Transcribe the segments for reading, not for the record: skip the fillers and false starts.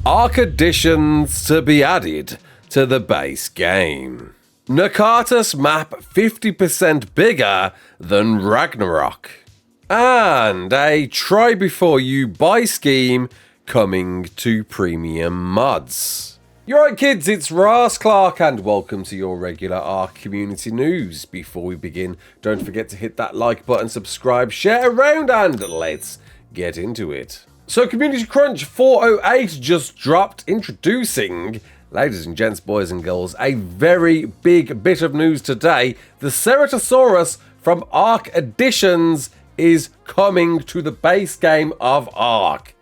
ARK Additions to be added to the base game. Nekatus map 50% bigger than Ragnarok. And a try before you buy scheme coming to premium mods. You're right, kids, it's Raasclark and welcome to your regular ARK community news. Before we begin, don't forget to hit that like button, subscribe, share around, and let's get into it. So Community Crunch 408 just dropped, introducing, ladies and gents, boys and girls, a very big bit of news today. The Ceratosaurus from ARK Additions is coming to the base game of ARK.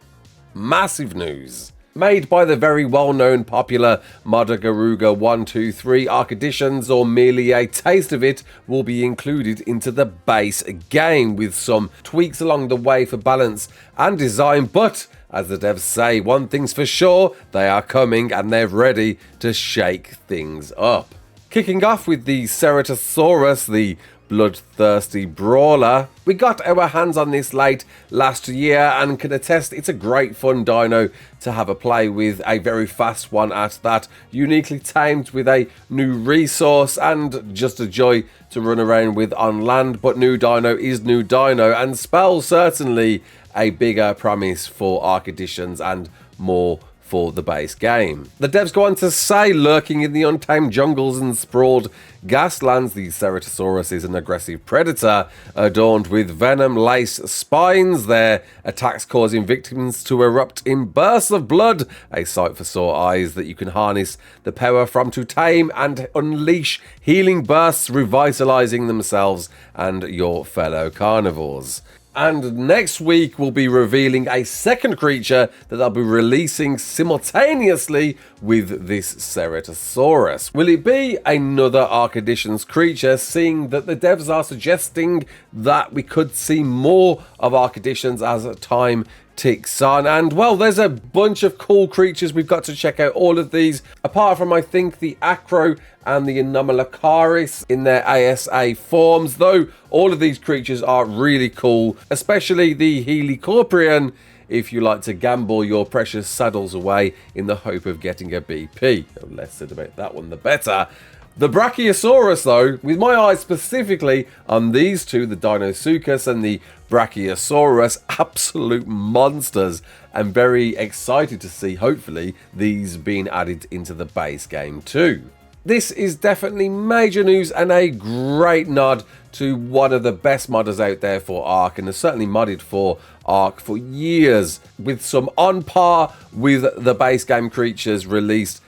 Massive news. Made by the very well-known popular modder Garuga123, ARK Additions, or merely a taste of it, will be included into the base game with some tweaks along the way for balance and design, but as the devs say, one thing's for sure, they are coming and they're ready to shake things up. Kicking off with the Ceratosaurus, the bloodthirsty brawler. We got our hands on this late last year and can attest it's a great fun dino to have a play with, a very fast one at that, uniquely tamed with a new resource and just a joy to run around with on land. But new dino is new dino and spells certainly a bigger promise for ARK Additions and more for the base game. The devs go on to say, lurking in the untamed jungles and sprawled gaslands, the Ceratosaurus is an aggressive predator adorned with venom-laced spines, their attacks causing victims to erupt in bursts of blood, a sight for sore eyes that you can harness the power from to tame and unleash healing bursts, revitalizing themselves and your fellow carnivores. And next week we'll be revealing a second creature that they'll be releasing simultaneously with this Ceratosaurus. Will it be another ARK Additions creature, seeing that the devs are suggesting that we could see more of ARK Additions as time ticks on? And well, there's a bunch of cool creatures. We've got to check out all of these, apart from I think the Acro and the Anomalocarius in their ASA forms, though all of these creatures are really cool, especially the Helicoprian if you like to gamble your precious saddles away in the hope of getting a BP. The less said about that one, the better. The Brachiosaurus, though, with my eyes specifically on these two, the Dinosuchus and the Brachiosaurus, absolute monsters. I'm very excited to see, hopefully, these being added into the base game too. This is definitely major news and a great nod to one of the best modders out there for ARK, and has certainly modded for ARK for years, with some on par with the base game creatures released.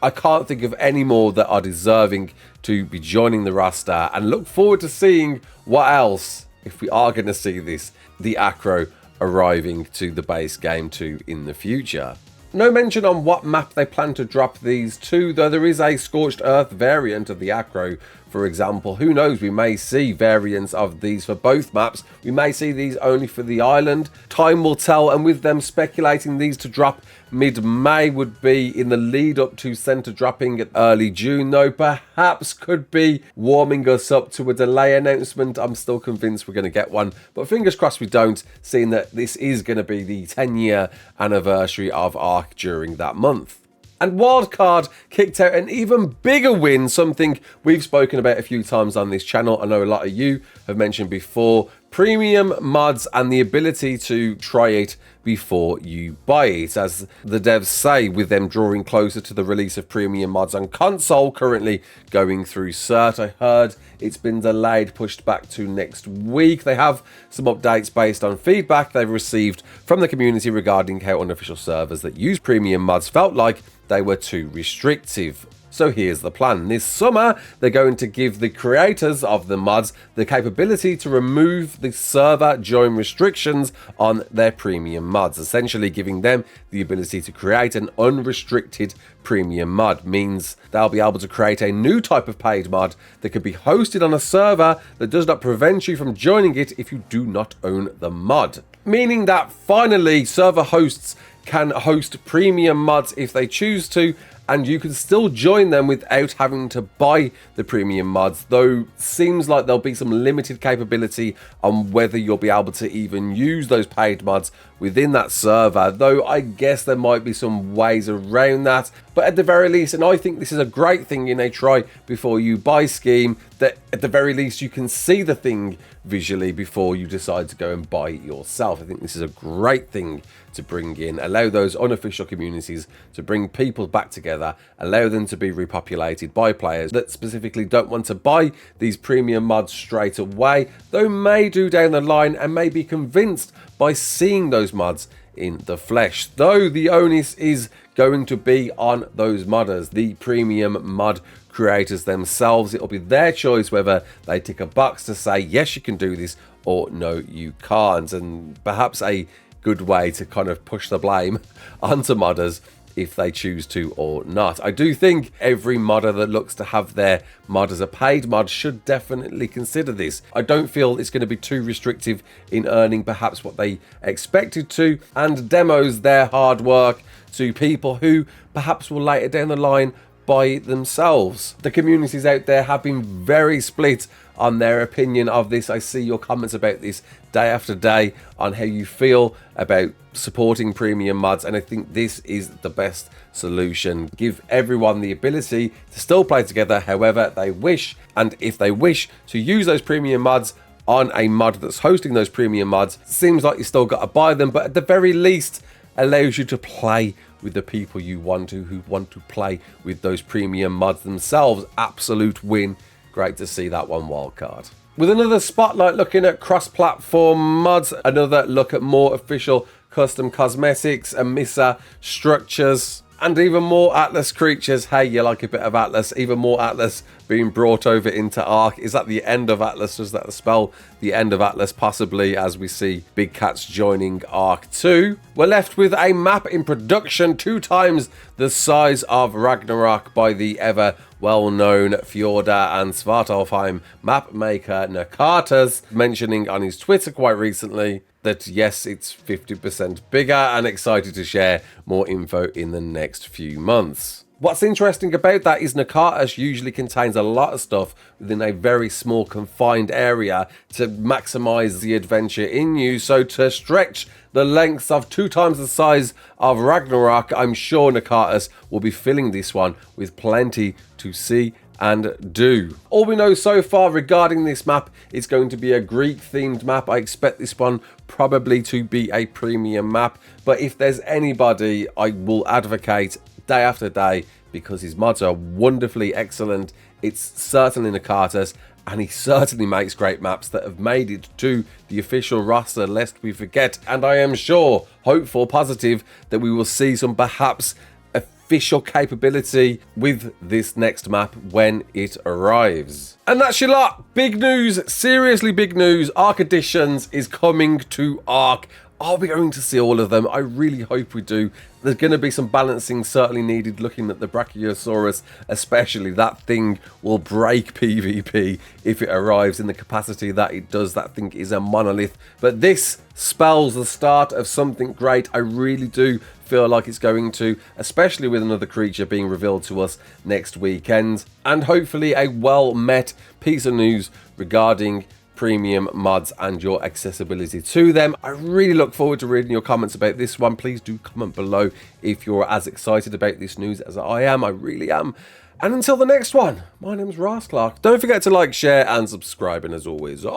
I can't think of any more that are deserving to be joining the roster, and look forward to seeing what else, if we are going to see this, the Acro arriving to the base game too in the future. No mention on what map they plan to drop these to, though there is a Scorched Earth variant of the Acro, for example. Who knows, we may see variants of these for both maps. We may see these only for the island. Time will tell, and with them speculating these to drop mid-May would be in the lead up to center dropping at early June, though perhaps could be warming us up to a delay announcement. I'm still convinced we're going to get one, but fingers crossed we don't, seeing that this is going to be the 10-year anniversary of ARK during that month. And Wildcard kicked out an even bigger win, something we've spoken about a few times on this channel. I know a lot of you have mentioned before. Premium mods and the ability to try it before you buy it. As the devs say, with them drawing closer to the release of premium mods on console, currently going through cert. I heard it's been delayed, pushed back to next week. They have some updates based on feedback they've received from the community regarding how unofficial servers that use premium mods felt like they were too restrictive. So here's the plan. This summer, they're going to give the creators of the mods the capability to remove the server join restrictions on their premium mods, essentially giving them the ability to create an unrestricted premium mod. Means they'll be able to create a new type of paid mod that could be hosted on a server that does not prevent you from joining it if you do not own the mod. Meaning that finally server hosts can host premium mods if they choose to, and you can still join them without having to buy the premium mods, though seems like there'll be some limited capability on whether you'll be able to even use those paid mods within that server, though I guess there might be some ways around that. But at the very least, and I think this is a great thing in a try before you buy scheme, that at the very least you can see the thing visually before you decide to go and buy it yourself. I think this is a great thing to bring in, allow those unofficial communities to bring people back together, allow them to be repopulated by players that specifically don't want to buy these premium mods straight away, though may do down the line and may be convinced by seeing those mods in the flesh, though the onus is going to be on those modders, the premium mod creators themselves. It'll be their choice whether they tick a box to say yes you can do this or no you can't, and perhaps a good way to kind of push the blame onto modders if they choose to or not. I do think every modder that looks to have their mod as a paid mod should definitely consider this. I don't feel it's going to be too restrictive in earning perhaps what they expected to, and demos their hard work to people who perhaps will later down the line buy themselves. The communities out there have been very split on their opinion of this. I see your comments about this day after day on how you feel about supporting premium mods, and I think this is the best solution. Give everyone the ability to still play together however they wish, and if they wish to use those premium mods on a mod that's hosting those premium mods, seems like you still got to buy them, but at the very least allows you to play with the people you want to, who want to play with those premium mods themselves. Absolute win. Great to see that one wildcard. With another spotlight looking at cross-platform mods, another look at more official custom cosmetics, Amissa structures, and even more Atlas creatures. Hey, you like a bit of Atlas? Even more Atlas being brought over into ARK. Is that the end of Atlas? Does that spell the end of Atlas? Possibly, as we see Big Cats joining ARK 2. We're left with a map in production 2 times the size of Ragnarok by the ever well-known Fjorda and Svartalfheim map maker nekatus, mentioning on his Twitter quite recently that yes, it's 50% bigger, and excited to share more info in the next few months. What's interesting about that is nekatus usually contains a lot of stuff within a very small confined area to maximize the adventure in you, so to stretch the lengths of 2 times the size of Ragnarok, I'm sure nekatus will be filling this one with plenty to see and do. All we know so far regarding this map is going to be a Greek themed map. I expect this one probably to be a premium map, but if there's anybody I will advocate day after day, because his mods are wonderfully excellent, it's certainly nekatus, and he certainly makes great maps that have made it to the official roster, lest we forget. And I am sure, hopeful, positive that we will see some perhaps official capability with this next map when it arrives. And that's your lot. Big news, seriously big news. ARK Additions is coming to ARK. Are we going to see all of them? I really hope we do. There's going to be some balancing certainly needed, looking at the Brachiosaurus especially. That thing will break PvP if it arrives in the capacity that it does. That thing is a monolith. But this spells the start of something great. I really do feel like it's going to, especially with another creature being revealed to us next weekend. And hopefully a well-met piece of news regarding premium mods and your accessibility to them. I really look forward to reading your comments about this one. Please do comment below if you're as excited about this news as I am. I really am. And until the next one, my name's Raasclark. Don't forget to like, share and subscribe, and as always,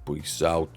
peace out.